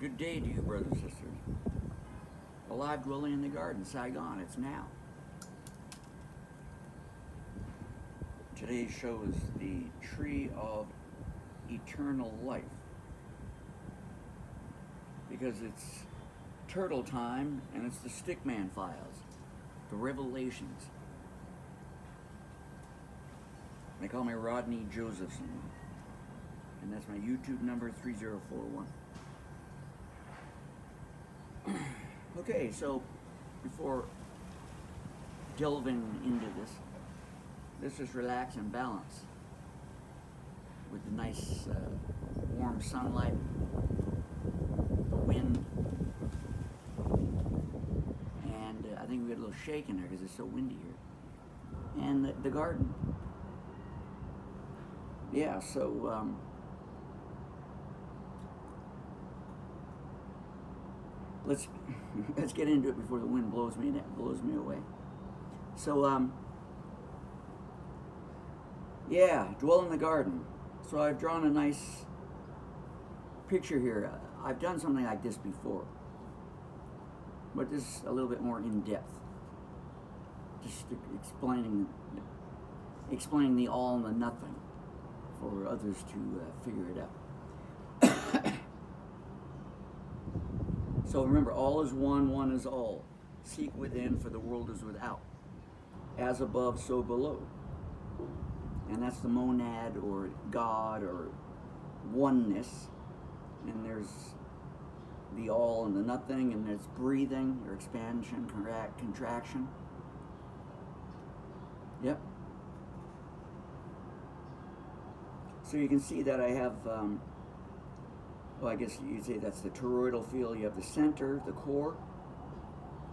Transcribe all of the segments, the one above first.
Good day to you, brothers and sisters. Alive dwelling in the garden, Saigon, it's now. Today's show is the Tree of Eternal Life. Because it's turtle time and it's the stickman files, the revelations. They call me Rodney Josephson. And that's my YouTube number, 3041. Okay, so before delving into this, let's just relax and balance with the nice warm sunlight, the wind, and I think we get a little shake in there because it's so windy here, and the garden. Yeah, so let's get into it before the wind blows me away. So yeah, dwell in the garden. So I've drawn a nice picture here. I've done something like this before, but this is a little bit more in depth. Just explaining the all and the nothing for others to figure it out. So remember, all is one, one is all. Seek within, for the world is without. As above, so below. And that's the monad, or God, or oneness. And there's the all and the nothing, and there's breathing, or expansion, contraction. Yep. So you can see that I have, well, I guess you'd say that's the toroidal field. You have the center, the core,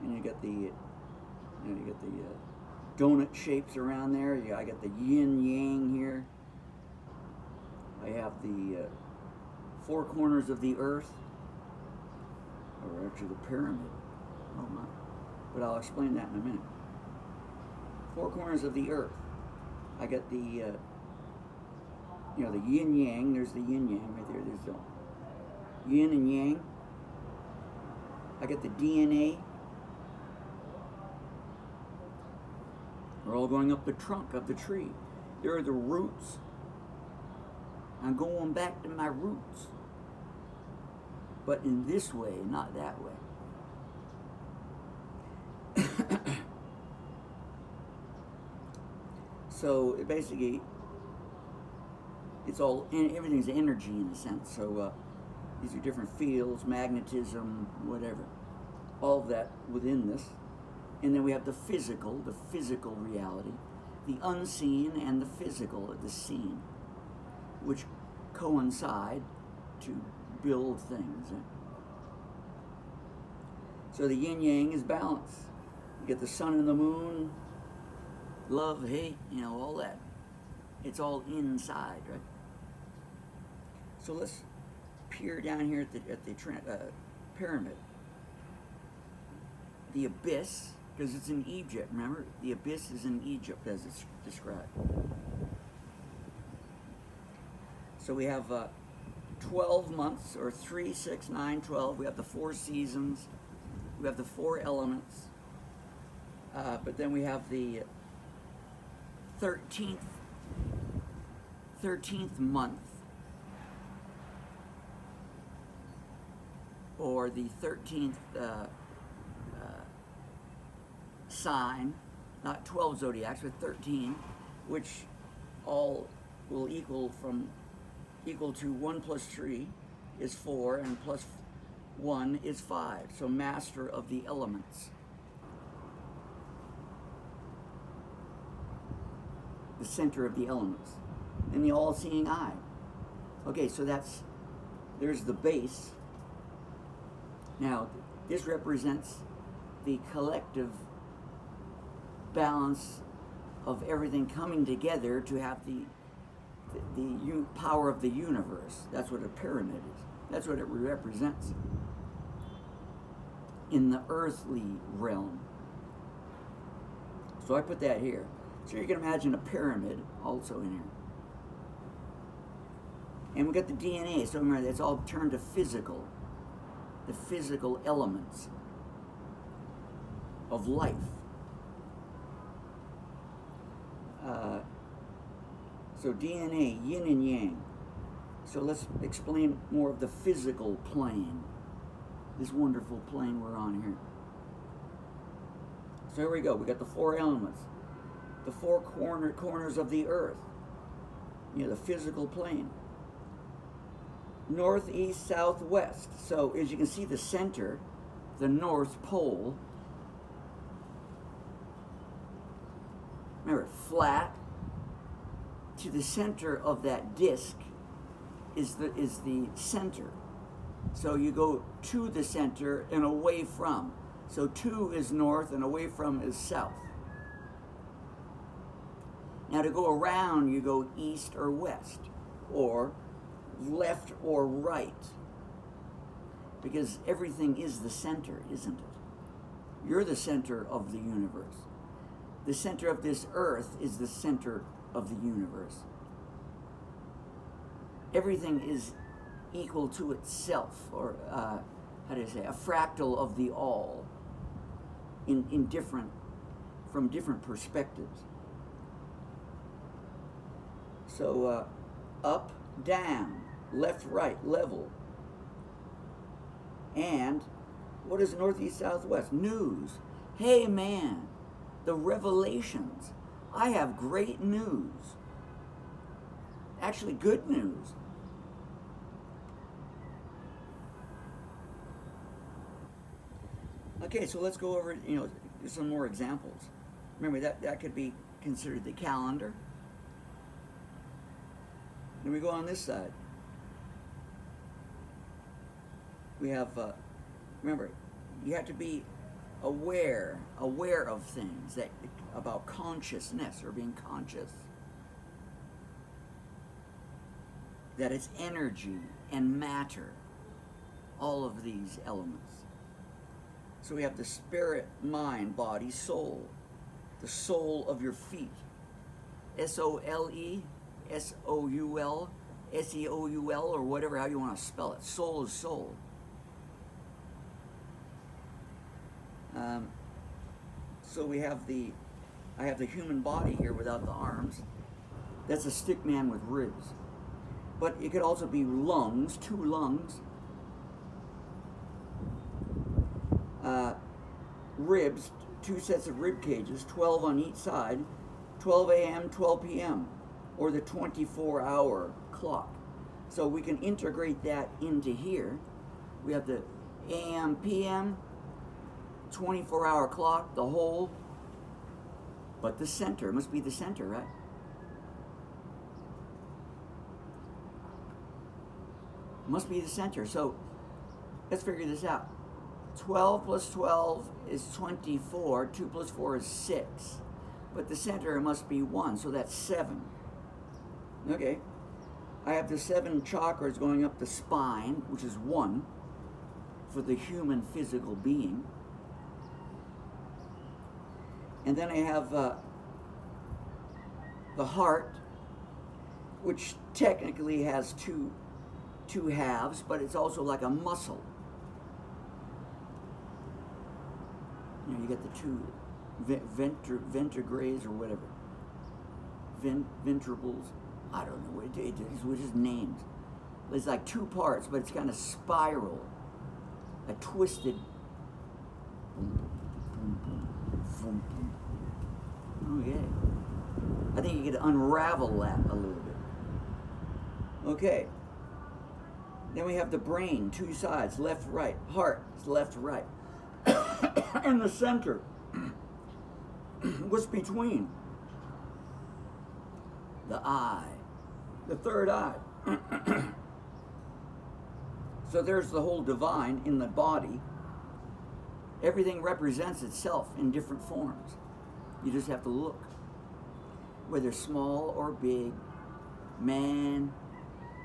and you get the, donut shapes around there. I got the Yin Yang here. I have the four corners of the earth, or actually the pyramid. Oh my! But I'll explain that in a minute. Four corners of the earth. I got the, the Yin Yang. There's the Yin Yang right there. There's the Yin and Yang. I got the DNA. We're all going up the trunk of the tree. There are the roots. I'm going back to my roots. But in this way, not that way. So basically, it's all, everything's energy in a sense. So these are different fields, magnetism, whatever. All of that within this. And then we have the physical reality, the unseen and the physical, the seen, which coincide to build things. So the yin yang is balance. You get the sun and the moon, love, hate, all that. It's all inside, right? So let's peer down here at the pyramid. The abyss, because it's in Egypt, remember? The abyss is in Egypt as it's described. So we have 12 months, or 3, 6, 9, 12. We have the 4 seasons. We have the 4 elements. But then we have the 13th month, or the 13th sign, not 12 zodiacs, but 13, which all will equal to 1 plus 3 is 4, and plus 1 is 5. So master of the elements. The center of the elements. And the all-seeing eye. Okay, so there's the base. Now, this represents the collective balance of everything coming together to have the power of the universe. That's what a pyramid is. That's what it represents in the earthly realm. So I put that here. So you can imagine a pyramid also in here. And we got the DNA, so remember, it's all turned to physical. the physical elements of life. So DNA, yin and yang. So let's explain more of the physical plane, this wonderful plane we're on here. So here we go. We got the four elements, the four corners of the earth, the physical plane. North, east, south, west. So as you can see, the center, the North Pole, remember, flat to the center of that disc is the center. So you go to the center and away from. So to is north and away from is south. Now to go around, you go east or west, or left or right, because everything is the center, isn't it? You're the center of the universe. The center of this earth is the center of the universe. Everything is equal to itself, or how do you say, a fractal of the all, from different perspectives. So up, down, left, right, level. And what is northeast, southwest? News. Hey man, the revelations. I have great news. Actually, good news. Okay, so let's go over, some more examples. Remember, that could be considered the calendar. Then we go on this side. We have, remember, you have to be aware of things, about consciousness, or being conscious. That it's energy and matter, all of these elements. So we have the spirit, mind, body, soul. The sole of your feet. S-O-L-E, S-O-U-L, S-E-O-U-L, or whatever, how you want to spell it. Soul is soul. So I have the human body here without the arms. That's a stickman with ribs. But it could also be lungs, 2 lungs. Ribs, 2 sets of rib cages, 12 on each side, 12 a.m., 12 p.m., or the 24-hour clock. So we can integrate that into here. We have the a.m., p.m., 24-hour clock, the whole, but the center must be the center, right? Must be the center. So let's figure this out. 12 plus 12 is 24. 2 plus 4 is 6. But the center must be 1, so that's 7. Okay. I have the 7 chakras going up the spine, which is 1 for the human physical being. And then I have the heart, which technically has two halves, but it's also like a muscle. You get the 2 ventricles or whatever, ventricles. I don't know what it is. Which is names. It's like 2 parts, but it's kind of spiral, a twisted. Okay. I think you could unravel that a little bit. Okay. Then we have the brain, 2 sides, left, right. Heart is left, right. And the center. What's between? The eye. The third eye. So there's the whole divine in the body. Everything represents itself in different forms. You just have to look. Whether small or big, man,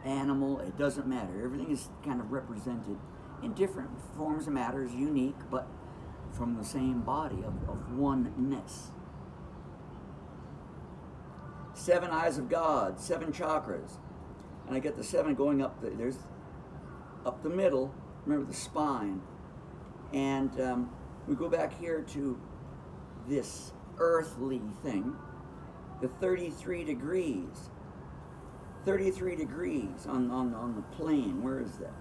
animal, it doesn't matter. Everything is kind of represented in different forms and matters, unique, but from the same body of oneness. 7 eyes of God, 7 chakras. And I get the 7 going up, there's up the middle, remember the spine. And we go back here to this earthly thing, the 33 degrees. 33 degrees on the plane. Where is that?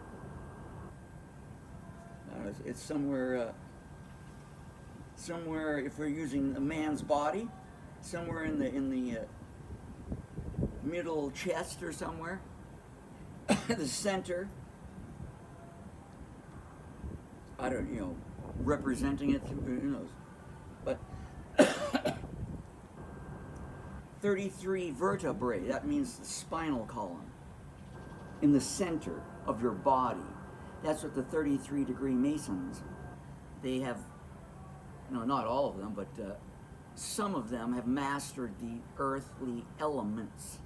It's somewhere, somewhere, if we're using a man's body, somewhere in the middle chest or somewhere, the center. I don't, representing it, who knows. But 33 vertebrae, that means the spinal column, in the center of your body. That's what the 33 degree Masons, they have, not all of them, but some of them have mastered the earthly elements.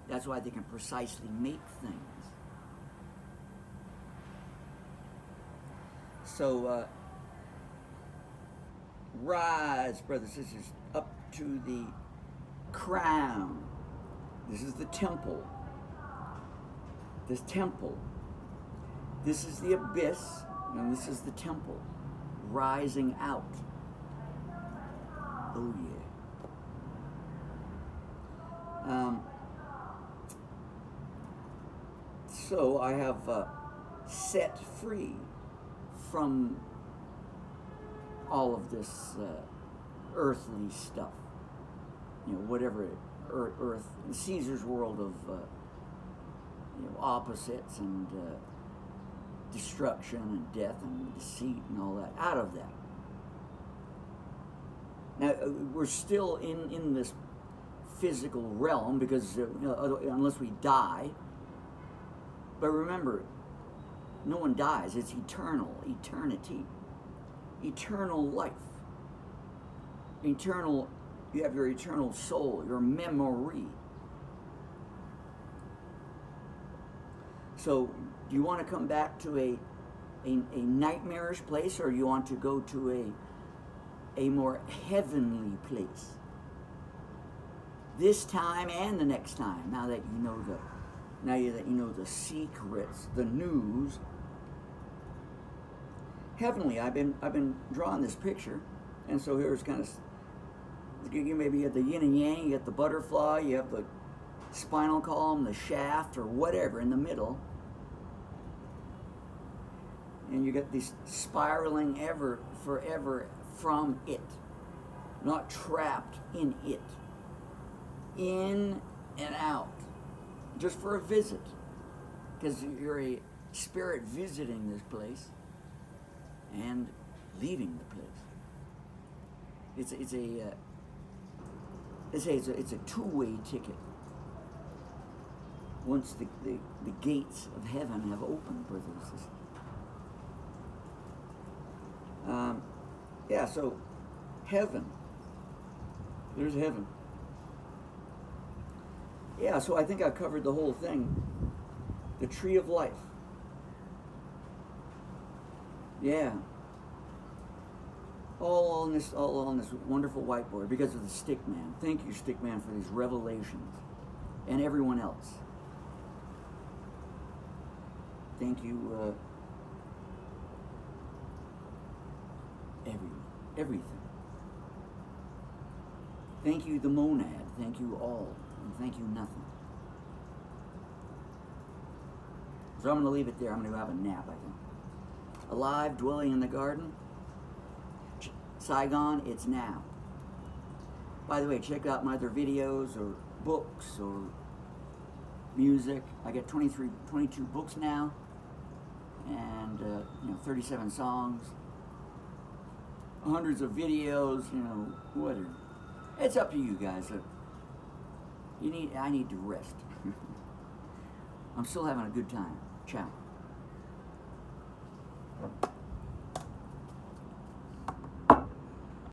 That's why they can precisely make things. So, rise, brothers and sisters, up to the crown. This is the temple. This temple. This is the abyss, and this is the temple. Rising out. Oh, yeah. So I have set free from all of this earthly stuff, whatever earth, Caesar's world of opposites and destruction and death and deceit and all that, out of that. Now we're still in this physical realm because unless we die, but remember, no one dies. It's eternal, eternity, eternal life. Eternal, you have your eternal soul, your memory. So, do you want to come back to a nightmarish place, or do you want to go to a more heavenly place? This time and the next time, now that you know the secrets, the news. Heavenly, I've been drawing this picture, and so here's kind of, you maybe have the yin and yang, you get the butterfly, you have the spinal column, the shaft, or whatever in the middle, and you get this spiraling forever from it, not trapped in it, in and out, just for a visit, because you're a spirit visiting this place and leaving the place. It's a two-way ticket. Once the gates of heaven have opened, brothers and sisters. Yeah, so heaven. There's heaven. Yeah, so I think I covered the whole thing. The tree of life. Yeah. All on this wonderful whiteboard because of the stickman. Thank you, stickman, for these revelations. And everyone else. Thank you, everything. Thank you, the monad. Thank you all. And thank you, nothing. So I'm going to leave it there. I'm going to have a nap, I think. Alive, dwelling in the garden. Saigon, it's now. By the way, check out my other videos or books or music. I got 22 books now, and 37 songs, hundreds of videos, whatever. It's up to you guys. I need to rest. I'm still having a good time. Ciao.